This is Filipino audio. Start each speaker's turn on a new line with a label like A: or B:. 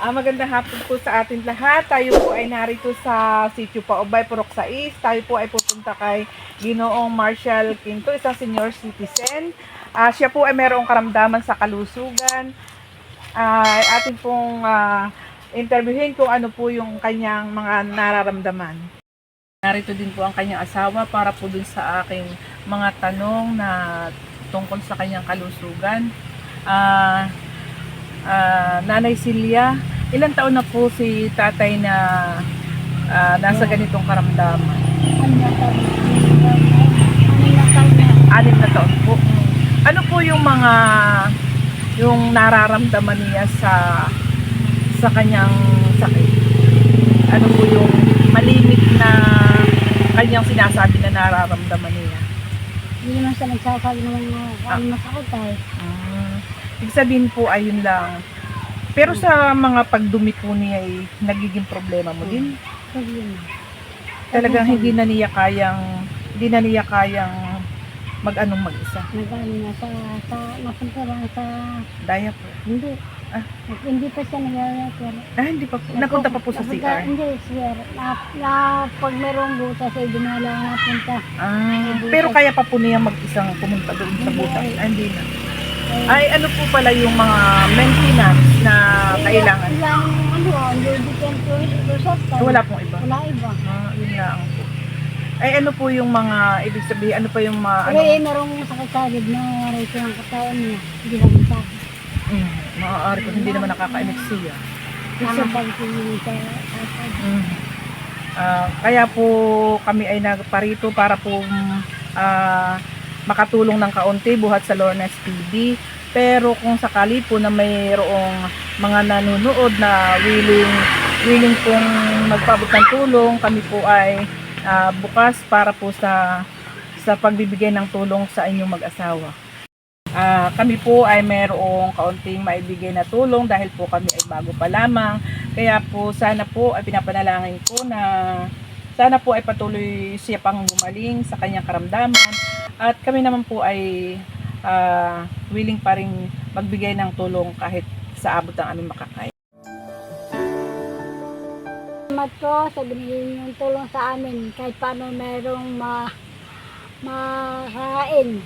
A: Magandang hapon po sa atin lahat. Tayo po ay narito sa Sitio Paubay, Purok 6. Tayo po ay pupunta kay Ginoong Marshall Quinto, isang senior citizen. Siya po ay mayroong karamdaman sa kalusugan. Atin pong interviewin kung ano po yung kanyang mga nararamdaman. Narito din po ang kanyang asawa para po dun sa aking mga tanong na tungkol sa kanyang kalusugan. Nanay Silya, ilang taon na po si tatay na nasa ganitong karamdaman? 6 na taon po. Ano po yung nararamdaman niya sa kanyang sakit? Ano po yung malimit na kanyang sinasabi na nararamdaman niya?
B: Hindi naman siya nagsasabi ng mga masakit eh.
A: Ibig sabihin po ayun lang. Pero sa mga pagdumi po niya ay nagiging problema mo din. Talagang hindi na niya kayang mag-anong mag-isa.
B: Nag-ano na napunta lang sa
A: Diaper.
B: hindi. Hindi pa siya nag-diaper.
A: Hindi pa po. Napunta pa po sa CR.
B: Hindi, CR. Pag merong butas ay dinala napunta.
A: Pero kaya pa po niya mag-isang pumunta doon sa butas. Hindi na. Ay, ano po pala yung mga maintenance na kailangan? Wala pong iba.
B: Wala iba.
A: Yun lang po. Ay, ano po yung mga, ibig sabihin, ano pa yung mga,
B: Merong sakit sa gid na rito ang katawan niya. Hindi lang sabi.
A: maaari po, hindi naman nakaka-emeksiya. Kaya po kami ay nagparito para po makatulong ng kaunti buhat sa Lorna's TV. Pero kung sakali po na mayroong mga nanonood na willing pong magpaabot ng tulong, kami po ay bukas para po sa pagbibigay ng tulong sa inyong mag-asawa. Kami po ay mayroong kaunting maibigay na tulong dahil po kami ay bago pa lamang. Kaya po sana po ay pinapanalangin ko na sana po ay patuloy siya pang gumaling sa kanyang karamdaman. At kami naman po ay willing pa rin magbigay ng tulong kahit sa abot ng aming makakaya.
B: Salamat po sa binigay niyong tulong sa amin kahit paano merong makain.